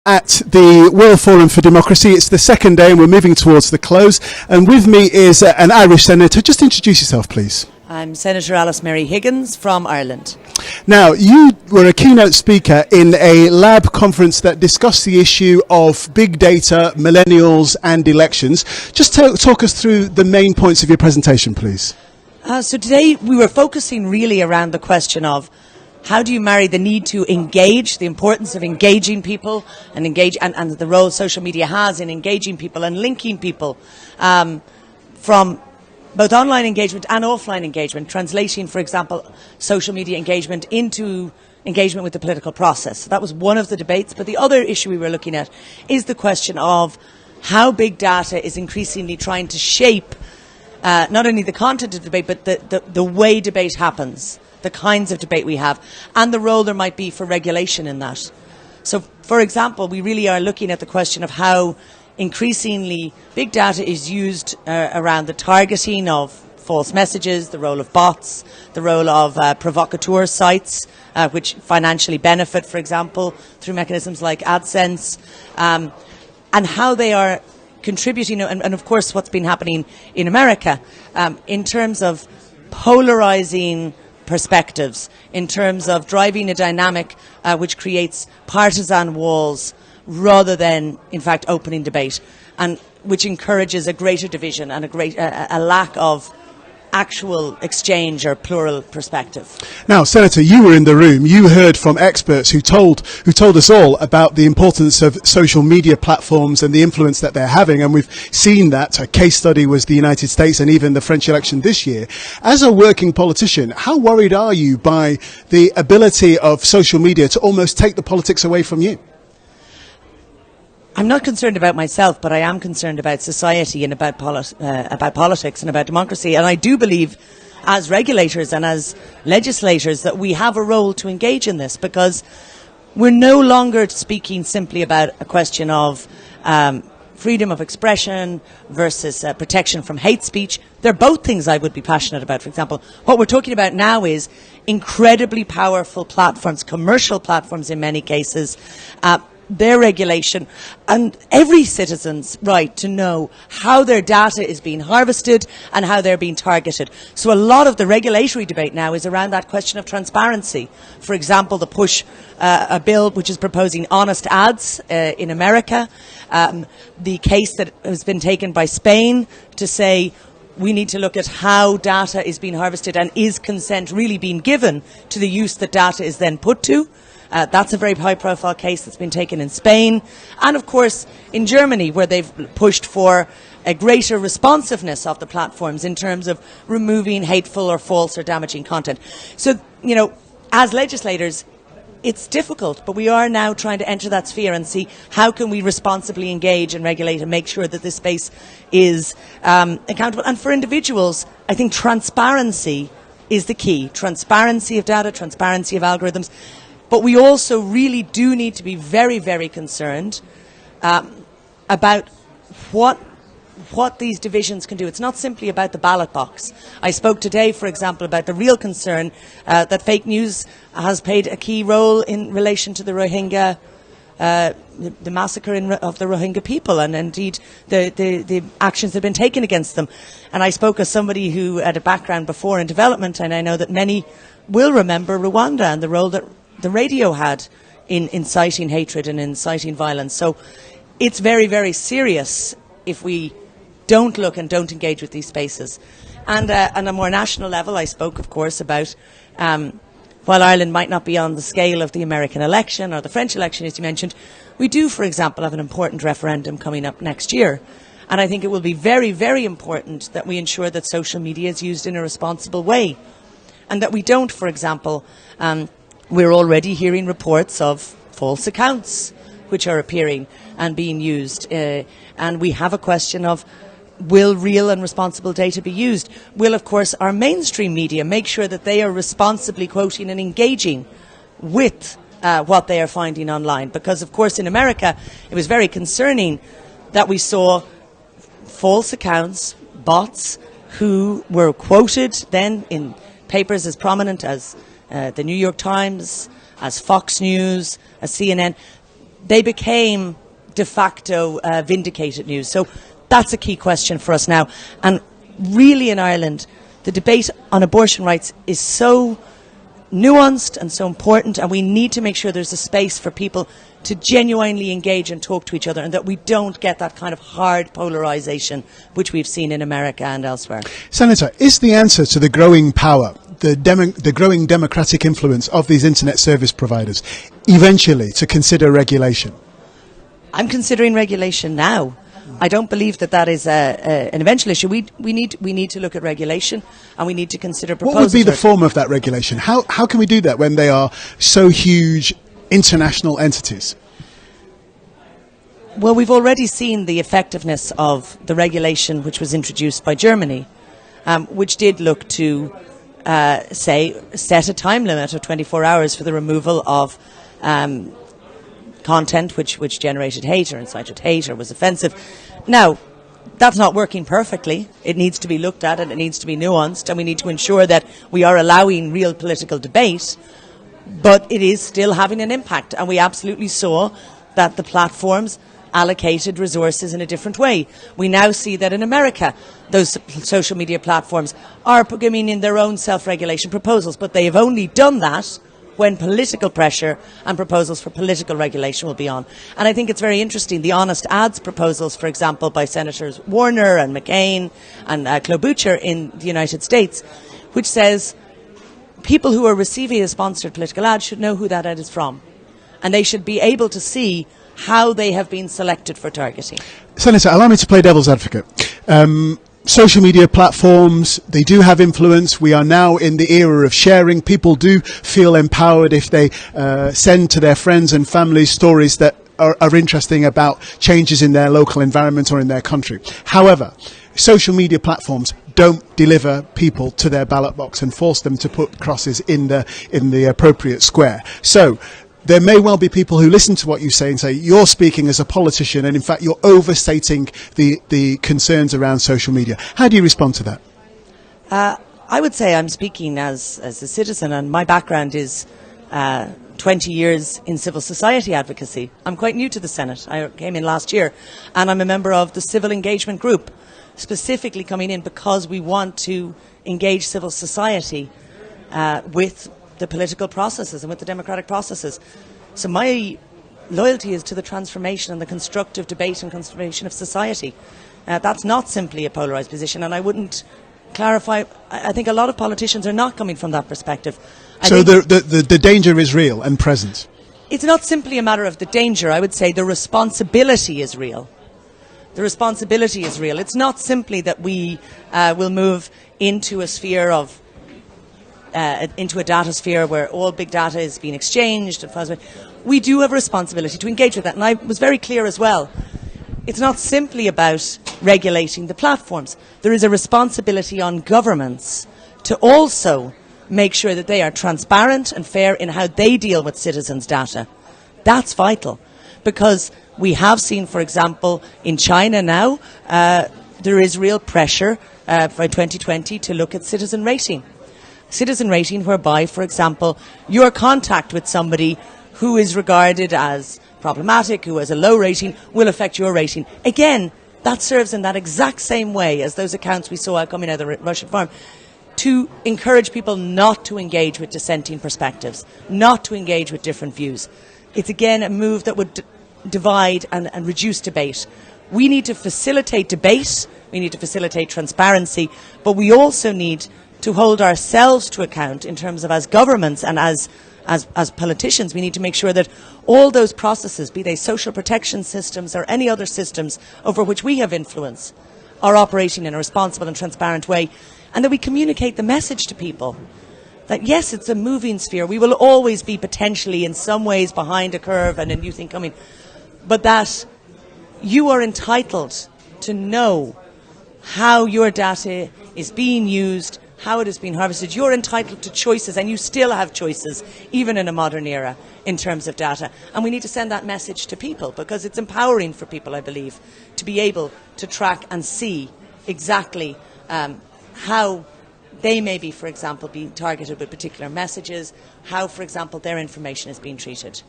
at the World Forum for Democracy. It's the second day and we're moving towards the close. And with me is an Irish senator. Just introduce yourself, please. I'm Senator Alice-Mary Higgins from Ireland. Now, you were a keynote speaker in a lab conference that discussed the issue of big data, millennials and elections. Just talk us through the main points of your presentation, please. So today we were focusing really around the question of how do you marry the need to engage, the importance of engaging people and the role social media has in engaging people and linking people from both online engagement and offline engagement, translating, for example, social media engagement into engagement with the political process. So that was one of the debates. But the other issue we were looking at is the question of how big data is increasingly trying to shape not only the content of debate, but the way debate happens, the kinds of debate we have, and the role there might be for regulation in that. So, for example, we really are looking at the question of how increasingly big data is used around the targeting of false messages, the role of bots, the role of provocateur sites, which financially benefit, for example, through mechanisms like AdSense, and how they are contributing, and of course what's been happening in America in terms of polarizing perspectives, in terms of driving a dynamic which creates partisan walls rather than, in fact, opening debate, and which encourages a greater division and a lack of actual exchange or plural perspective. Now, Senator, you were in the room. You heard from experts who told us all about the importance of social media platforms and the influence that they're having, and we've seen that. A case study was the United States and even the French election this year. As a working politician, how worried are you by the ability of social media to almost take the politics away from you? I'm not concerned about myself, but I am concerned about society and about politics and about democracy. And I do believe, as regulators and as legislators, that we have a role to engage in this, because we're no longer speaking simply about a question of freedom of expression versus protection from hate speech. They're both things I would be passionate about. For example, what we're talking about now is incredibly powerful platforms, commercial platforms in many cases, their regulation, and every citizen's right to know how their data is being harvested and how they're being targeted. So a lot of the regulatory debate now is around that question of transparency. For example, the push, a bill which is proposing honest ads in America, the case that has been taken by Spain to say we need to look at how data is being harvested and is consent really being given to the use that data is then put to. That's a very high-profile case that's been taken in Spain. And, of course, in Germany, where they've pushed for a greater responsiveness of the platforms in terms of removing hateful or false or damaging content. So, you know, as legislators, it's difficult, but we are now trying to enter that sphere and see how can we responsibly engage and regulate and make sure that this space is accountable. And for individuals, I think transparency is the key. Transparency of data, transparency of algorithms. But we also really do need to be very, very concerned about what these divisions can do. It's not simply about the ballot box. I spoke today, for example, about the real concern that fake news has played a key role in relation to the Rohingya, the massacre of the Rohingya people, and indeed the actions that have been taken against them. And I spoke as somebody who had a background before in development, and I know that many will remember Rwanda and the role that the radio had in inciting hatred and inciting violence. So it's very, very serious if we don't look and don't engage with these spaces. And on a more national level, I spoke, of course, about while Ireland might not be on the scale of the American election or the French election, as you mentioned, we do, for example, have an important referendum coming up next year. And I think it will be very, very important that we ensure that social media is used in a responsible way. And that we don't, for example, we're already hearing reports of false accounts which are appearing and being used. And we have a question of, will real and responsible data be used? Will, of course, our mainstream media make sure that they are responsibly quoting and engaging with what they are finding online? Because, of course, in America, it was very concerning that we saw false accounts, bots, who were quoted then in papers as prominent as the New York Times, as Fox News, as CNN, they became de facto vindicated news. So that's a key question for us now. And really in Ireland, the debate on abortion rights is so nuanced and so important, and we need to make sure there's a space for people to genuinely engage and talk to each other, and that we don't get that kind of hard polarisation which we've seen in America and elsewhere. Senator, is the answer to the growing power, the growing democratic influence of these internet service providers eventually to consider regulation? I'm considering regulation now. I don't believe that is an eventual issue. We need to look at regulation, and we need to consider proposals. What would be the form of that regulation? How can we do that when they are so huge international entities? Well, we've already seen the effectiveness of the regulation which was introduced by Germany, which did look to set a time limit of 24 hours for the removal of content which generated hate or incited hate or was offensive. Now, that's not working perfectly. It needs to be looked at, and it needs to be nuanced, and we need to ensure that we are allowing real political debate, but it is still having an impact. And we absolutely saw that the platforms allocated resources in a different way. We now see that in America, those social media platforms are giving in their own self-regulation proposals, but they have only done that when political pressure and proposals for political regulation will be on. And I think it's very interesting, the honest ads proposals, for example, by Senators Warner and McCain and Klobuchar in the United States, which says people who are receiving a sponsored political ad should know who that ad is from, and they should be able to see how they have been selected for targeting. Senator, allow me to play devil's advocate. Social media platforms, they do have influence. We are now in the era of sharing. People do feel empowered if they send to their friends and family stories that are interesting about changes in their local environment or in their country. However, social media platforms don't deliver people to their ballot box and force them to put crosses in the appropriate square. So there may well be people who listen to what you say and say, you're speaking as a politician, and in fact you're overstating the concerns around social media. How do you respond to that? I would say I'm speaking as a citizen, and my background is 20 years in civil society advocacy. I'm quite new to the Senate. I came in last year, and I'm a member of the Civil Engagement Group, specifically coming in because we want to engage civil society with the political processes and with the democratic processes. So my loyalty is to the transformation and the constructive debate and transformation of society. That's not simply a polarised position, and I wouldn't clarify. I think a lot of politicians are not coming from that perspective. So the danger is real and present. It's not simply a matter of the danger. I would say the responsibility is real. The responsibility is real. It's not simply that we will move into a sphere of into a data sphere where all big data is being exchanged. We do have a responsibility to engage with that. And I was very clear as well. It's not simply about regulating the platforms. There is a responsibility on governments to also make sure that they are transparent and fair in how they deal with citizens' data. That's vital, because we have seen, for example, in China now, there is real pressure by 2020 to look at citizen rating. Citizen rating whereby, for example, your contact with somebody who is regarded as problematic, who has a low rating, will affect your rating. Again, that serves in that exact same way as those accounts we saw coming out of the Russian farm, to encourage people not to engage with dissenting perspectives, not to engage with different views. It's again a move that would divide and reduce debate. We need to facilitate debate, we need to facilitate transparency, but we also need to hold ourselves to account in terms of, as governments and as politicians, we need to make sure that all those processes, be they social protection systems or any other systems over which we have influence, are operating in a responsible and transparent way, and that we communicate the message to people that yes, it's a moving sphere. We will always be potentially in some ways behind a curve and a new thing coming, but that you are entitled to know how your data is being used, how it has been harvested. You're entitled to choices, and you still have choices, even in a modern era, in terms of data. And we need to send that message to people, because it's empowering for people, I believe, to be able to track and see exactly how they may be, for example, being targeted with particular messages, how, for example, their information is being treated.